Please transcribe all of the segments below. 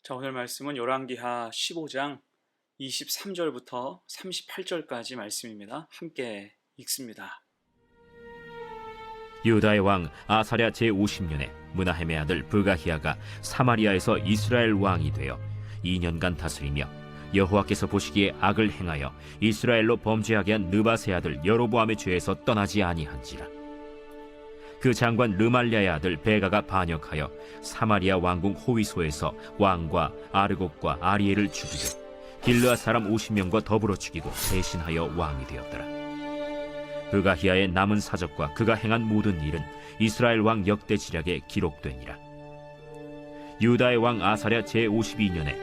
자, 오늘 말씀은 열왕기하 15장 23절부터 38절까지 말씀입니다. 함께 읽습니다. 유다의 왕 아사랴 제50년에 므나헴의 아들 브가히야가 사마리아에서 이스라엘 왕이 되어 2년간 다스리며 여호와께서 보시기에 악을 행하여 이스라엘로 범죄하게 한 느밧의 아들 여로보암의 죄에서 떠나지 아니한지라. 그 장관 르말랴의 아들 베가가 반역하여 사마리아 왕궁 호위소에서 왕과 아르곡과 아리엘을 죽이고 길르앗 사람 50명과 더불어 죽이고 대신하여 왕이 되었더라. 브가히야의 남은 사적과 그가 행한 모든 일은 이스라엘 왕 역대 지략에 기록되니라. 유다의 왕 아사랴 제52년에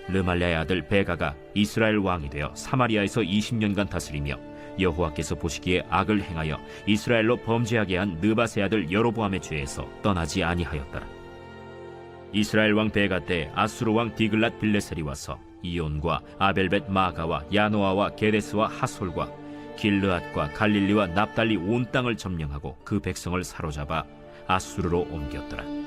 르말랴의 아들 베가가 이스라엘 왕이 되어 사마리아에서 20년간 다스리며 여호와께서 보시기에 악을 행하여 이스라엘로 범죄하게 한 느밧의 아들 여로보암의 죄에서 떠나지 아니하였더라. 이스라엘 왕 베가 때 아수르 왕 디글랏 빌레셀이 와서 이온과 아벨벳 마가와 야노아와 게데스와 하솔과 길르앗과 갈릴리와 납달리 온 땅을 점령하고 그 백성을 사로잡아 아수르로 옮겼더라.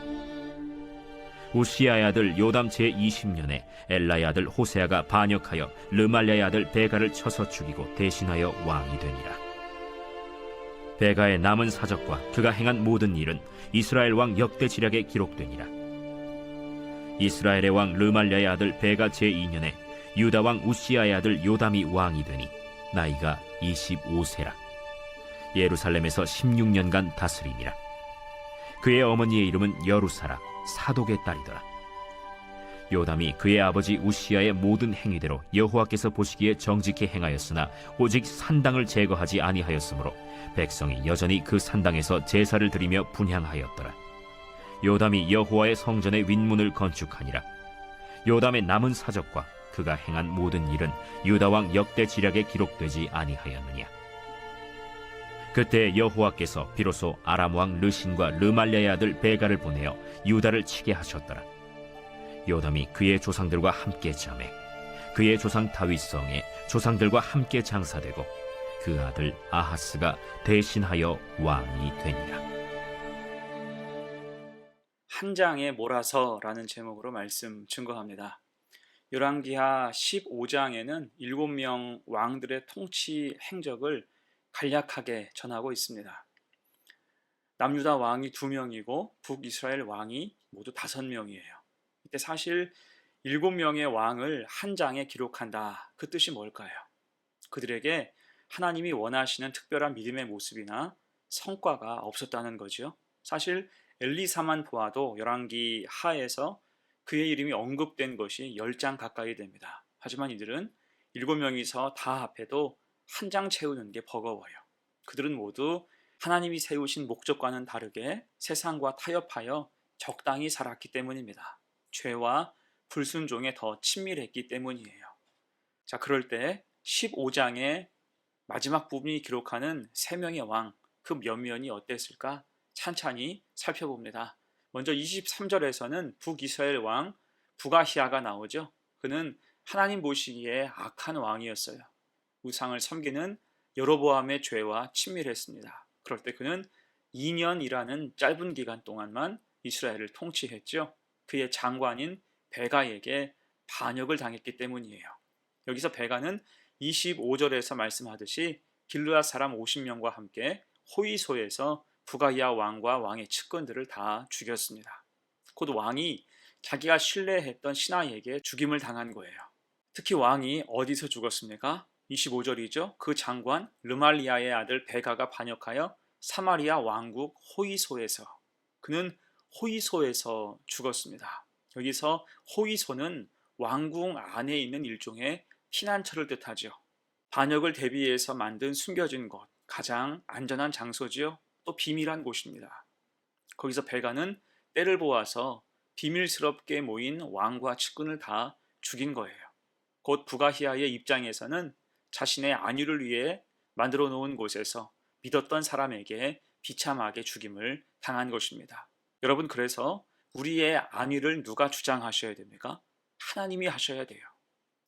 우시야의 아들 요담 제20년에 엘라의 아들 호세아가 반역하여 르말랴의 아들 베가를 쳐서 죽이고 대신하여 왕이 되니라. 베가의 남은 사적과 그가 행한 모든 일은 이스라엘 왕 역대 지략에 기록되니라. 이스라엘의 왕 르말랴의 아들 베가 제2년에 유다 왕 우시야의 아들 요담이 왕이 되니 나이가 25세라. 예루살렘에서 16년간 다스리니라. 그의 어머니의 이름은 여루사라, 사독의 딸이더라. 요담이 그의 아버지 우시야의 모든 행위대로 여호와께서 보시기에 정직히 행하였으나 오직 산당을 제거하지 아니하였으므로 백성이 여전히 그 산당에서 제사를 드리며 분향하였더라. 요담이 여호와의 성전의 윗문을 건축하니라. 요담의 남은 사적과 그가 행한 모든 일은 유다 왕 역대 지략에 기록되지 아니하였느냐. 그때 여호와께서 비로소 아람 왕 르신과 르말랴의 아들 베가를 보내어 유다를 치게 하셨더라. 요담이 그의 조상들과 함께 잠에 그의 조상 다윗성에 조상들과 함께 장사되고 그 아들 아하스가 대신하여 왕이 되니라. 한 장에 몰아서라는 제목으로 말씀 증거합니다. 열왕기하 15장에는 7명 왕들의 통치 행적을 간략하게 전하고 있습니다. 남유다 왕이 2명이고 북이스라엘 왕이 모두 5명이에요. 이때 사실 7명의 왕을 한 장에 기록한다. 그 뜻이 뭘까요? 그들에게 하나님이 원하시는 특별한 믿음의 모습이나 성과가 없었다는 거죠. 사실 엘리사만 보아도 열왕기 하에서 그의 이름이 언급된 것이 10장 가까이 됩니다. 하지만 이들은 7명이서 다 합해도 한 장 채우는 게 버거워요. 그들은 모두 하나님이 세우신 목적과는 다르게 세상과 타협하여 적당히 살았기 때문입니다. 죄와 불순종에 더 친밀했기 때문이에요. 자, 그럴 때 15장의 마지막 부분이 기록하는 3명의 왕, 그 면면이 어땠을까? 찬찬히 살펴봅니다. 먼저 23절에서는 북이스라엘 왕 브가히야가 나오죠. 그는 하나님 보시기에 악한 왕이었어요. 우상을 섬기는 여로보암의 죄와 친밀했습니다. 그럴 때 그는 2년이라는 짧은 기간 동안만 이스라엘을 통치했죠. 그의 장관인 베가에게 반역을 당했기 때문이에요. 여기서 베가는 25절에서 말씀하듯이 길르앗 사람 50명과 함께 호위소에서 브가히야 왕과 왕의 측근들을 다 죽였습니다. 곧 왕이 자기가 신뢰했던 신하에게 죽임을 당한 거예요. 특히 왕이 어디서 죽었습니까? 25절이죠. 그 장관 르말리아의 아들 베가가 반역하여 사마리아 왕국 호위소에서, 그는 호위소에서 죽었습니다. 여기서 호위소는 왕궁 안에 있는 일종의 피난처를 뜻하죠. 반역을 대비해서 만든 숨겨진 곳, 가장 안전한 장소지요. 또 비밀한 곳입니다. 거기서 베가는 때를 보아서 비밀스럽게 모인 왕과 측근을 다 죽인 거예요. 곧 브가히야의 입장에서는 자신의 안위를 위해 만들어 놓은 곳에서 믿었던 사람에게 비참하게 죽임을 당한 것입니다. 여러분, 그래서 우리의 안위를 누가 주장하셔야 됩니까? 하나님이 하셔야 돼요.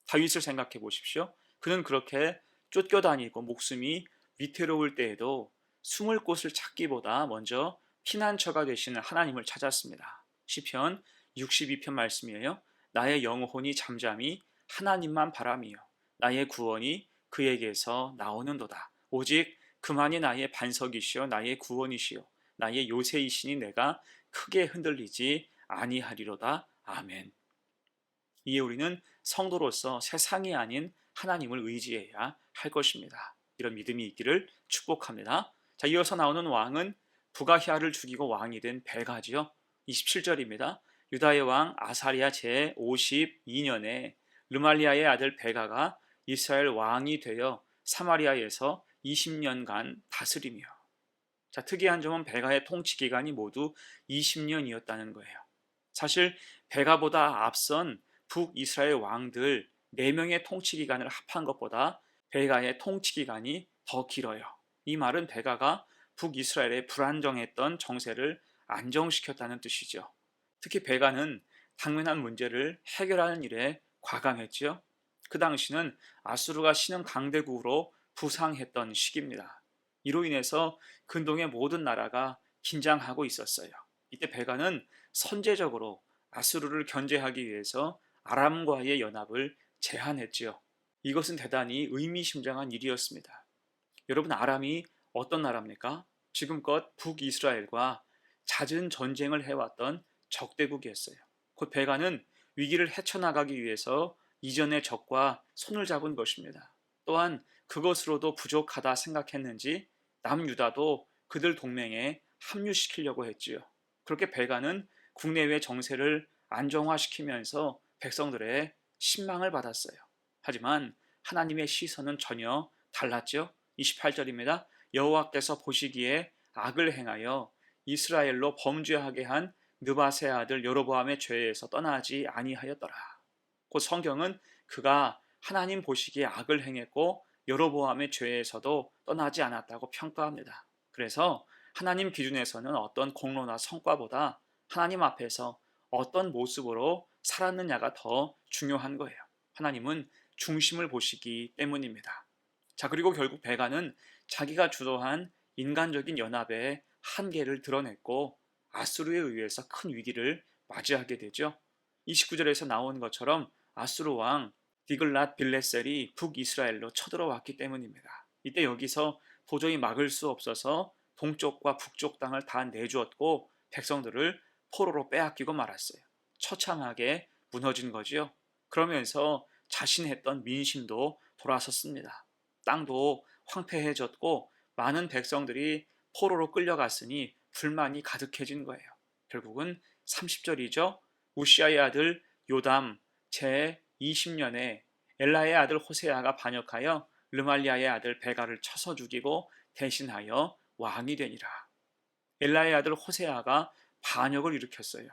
다윗을 생각해 보십시오. 그는 그렇게 쫓겨다니고 목숨이 위태로울 때에도 숨을 곳을 찾기보다 먼저 피난처가 되시는 하나님을 찾았습니다. 시편 62편 말씀이에요. 나의 영혼이 잠잠히 하나님만 바라미요 나의 구원이 그에게서 나오는도다. 오직 그만이 나의 반석이시요 나의 구원이시요 나의 요새이시니 내가 크게 흔들리지 아니하리로다. 아멘. 이에 우리는 성도로서 세상이 아닌 하나님을 의지해야 할 것입니다. 이런 믿음이 있기를 축복합니다. 자, 이어서 나오는 왕은 부가히아를 죽이고 왕이 된 벨가지요. 27절입니다. 유다의 왕 아사리아 제 52년에 르말리아의 아들 벨가가 이스라엘 왕이 되어 사마리아에서 20년간 다스리며, 자, 특이한 점은 벨가의 통치 기간이 모두 20년이었다는 거예요. 사실 벨가보다 앞선 북이스라엘 왕들 4명의 통치 기간을 합한 것보다 벨가의 통치 기간이 더 길어요. 이 말은 벨가가 북이스라엘의 불안정했던 정세를 안정시켰다는 뜻이죠. 특히 벨가는 당면한 문제를 해결하는 일에 과감했지요. 그 당시는 아수르가 신흥 강대국으로 부상했던 시기입니다. 이로 인해서 근동의 모든 나라가 긴장하고 있었어요. 이때 벨가는 선제적으로 아수르를 견제하기 위해서 아람과의 연합을 제안했지요. 이것은 대단히 의미심장한 일이었습니다. 여러분, 아람이 어떤 나라입니까? 지금껏 북이스라엘과 잦은 전쟁을 해왔던 적대국이었어요. 곧 벨가는 위기를 헤쳐나가기 위해서 이전의 적과 손을 잡은 것입니다. 또한 그것으로도 부족하다 생각했는지 남유다도 그들 동맹에 합류시키려고 했지요. 그렇게 벨가는 국내외 정세를 안정화시키면서 백성들의 신망을 받았어요. 하지만 하나님의 시선은 전혀 달랐죠. 28절입니다. 여호와께서 보시기에 악을 행하여 이스라엘로 범죄하게 한 느바세 아들 여로보암의 죄에서 떠나지 아니하였더라. 곧 성경은 그가 하나님 보시기에 악을 행했고 여로보암의 죄에서도 떠나지 않았다고 평가합니다. 그래서 하나님 기준에서는 어떤 공로나 성과보다 하나님 앞에서 어떤 모습으로 살았느냐가 더 중요한 거예요. 하나님은 중심을 보시기 때문입니다. 자, 그리고 결국 벨가는 자기가 주도한 인간적인 연합의 한계를 드러냈고 아수르에 의해서 큰 위기를 맞이하게 되죠. 29절에서 나온 것처럼 아수르 왕 디글랏 빌레셀이 북이스라엘로 쳐들어왔기 때문입니다. 이때 여기서 도저히 막을 수 없어서 동쪽과 북쪽 땅을 다 내주었고 백성들을 포로로 빼앗기고 말았어요. 처참하게 무너진 거지요. 그러면서 자신했던 민심도 돌아섰습니다. 땅도 황폐해졌고 많은 백성들이 포로로 끌려갔으니 불만이 가득해진 거예요. 결국은 30절이죠. 우시아의 아들 요담 제 20년에 엘라의 아들 호세아가 반역하여 르말리아의 아들 벨가를 쳐서 죽이고 대신하여 왕이 되니라. 엘라의 아들 호세아가 반역을 일으켰어요.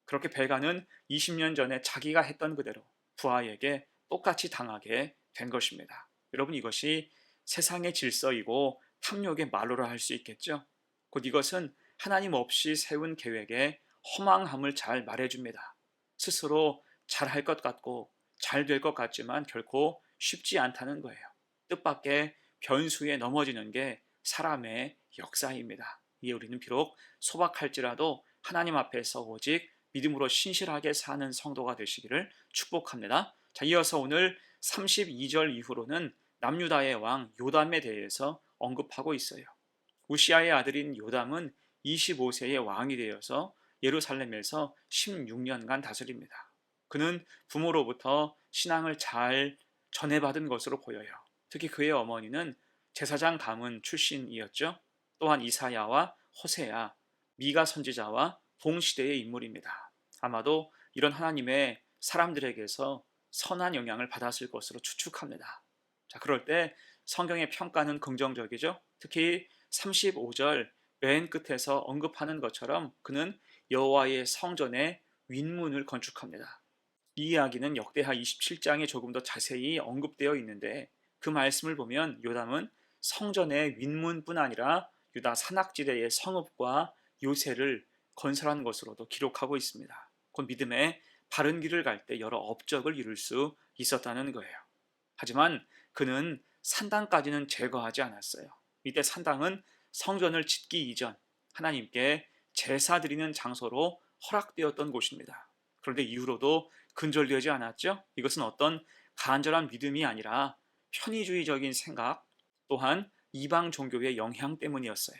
그렇게 벨가는 20년 전에 자기가 했던 그대로 부하에게 똑같이 당하게 된 것입니다. 여러분, 이것이 세상의 질서이고 탐욕의 말로라 할 수 있겠죠. 곧 이것은 하나님 없이 세운 계획의 허망함을 잘 말해줍니다. 스스로 잘할 것 같고 잘 될 것 같지만 결코 쉽지 않다는 거예요. 뜻밖의 변수에 넘어지는 게 사람의 역사입니다. 이에 우리는 비록 소박할지라도 하나님 앞에서 오직 믿음으로 신실하게 사는 성도가 되시기를 축복합니다. 자, 이어서 오늘 32절 이후로는 남유다의 왕 요담에 대해서 언급하고 있어요. 우시아의 아들인 요담은 25세의 왕이 되어서 예루살렘에서 16년간 다스립니다. 그는 부모로부터 신앙을 잘 전해받은 것으로 보여요. 특히 그의 어머니는 제사장 가문 출신이었죠. 또한 이사야와 호세야, 미가 선지자와 동시대의 인물입니다. 아마도 이런 하나님의 사람들에게서 선한 영향을 받았을 것으로 추측합니다. 자, 그럴 때 성경의 평가는 긍정적이죠. 특히 35절 맨 끝에서 언급하는 것처럼 그는 여호와의 성전의 윗문을 건축합니다. 이 이야기는 역대하 27장에 조금 더 자세히 언급되어 있는데 그 말씀을 보면 요담은 성전의 윗문뿐 아니라 유다 산악지대의 성읍과 요새를 건설한 것으로도 기록하고 있습니다. 곧 믿음의 바른 길을 갈 때 여러 업적을 이룰 수 있었다는 거예요. 하지만 그는 산당까지는 제거하지 않았어요. 이때 산당은 성전을 짓기 이전 하나님께 제사 드리는 장소로 허락되었던 곳입니다. 그런데 이후로도 근절되지 않았죠. 이것은 어떤 간절한 믿음이 아니라 편의주의적인 생각, 또한 이방 종교의 영향 때문이었어요.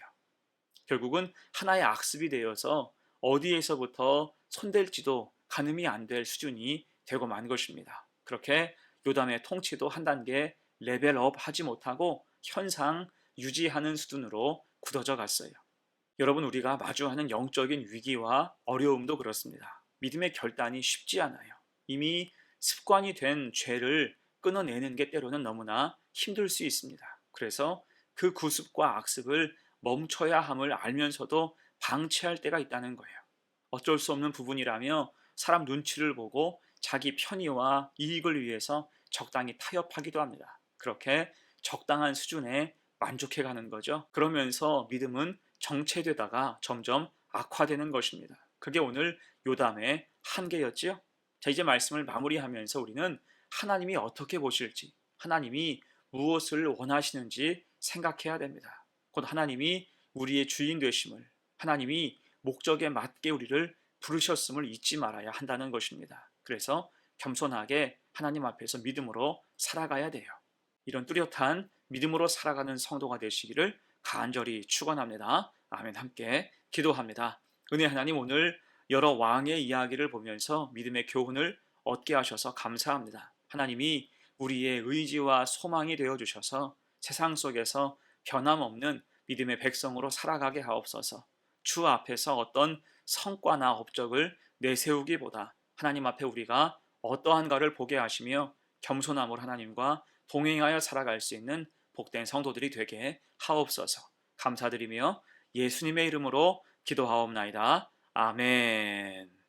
결국은 하나의 악습이 되어서 어디에서부터 손댈지도 가늠이 안 될 수준이 되고 만 것입니다. 그렇게 요담의 통치도 한 단계 레벨업 하지 못하고 현상 유지하는 수준으로 굳어져 갔어요. 여러분, 우리가 마주하는 영적인 위기와 어려움도 그렇습니다. 믿음의 결단이 쉽지 않아요. 이미 습관이 된 죄를 끊어내는 게 때로는 너무나 힘들 수 있습니다. 그래서 그 구습과 악습을 멈춰야 함을 알면서도 방치할 때가 있다는 거예요. 어쩔 수 없는 부분이라며 사람 눈치를 보고 자기 편의와 이익을 위해서 적당히 타협하기도 합니다. 그렇게 적당한 수준에 만족해 가는 거죠. 그러면서 믿음은 정체되다가 점점 악화되는 것입니다. 그게 오늘 요담의 한계였지요. 자, 이제 말씀을 마무리하면서 우리는 하나님이 어떻게 보실지, 하나님이 무엇을 원하시는지 생각해야 됩니다. 곧 하나님이 우리의 주인 되심을, 하나님이 목적에 맞게 우리를 부르셨음을 잊지 말아야 한다는 것입니다. 그래서 겸손하게 하나님 앞에서 믿음으로 살아가야 돼요. 이런 뚜렷한 믿음으로 살아가는 성도가 되시기를 간절히 축원합니다. 아멘. 함께 기도합니다. 은혜 하나님, 오늘 여러 왕의 이야기를 보면서 믿음의 교훈을 얻게 하셔서 감사합니다. 하나님이 우리의 의지와 소망이 되어 주셔서 세상 속에서 변함없는 믿음의 백성으로 살아가게 하옵소서. 주 앞에서 어떤 성과나 업적을 내세우기보다 하나님 앞에 우리가 어떠한가를 보게 하시며 겸손함으로 하나님과 동행하여 살아갈 수 있는 복된 성도들이 되게 하옵소서. 감사드리며 예수님의 이름으로 기도하옵나이다. 아멘.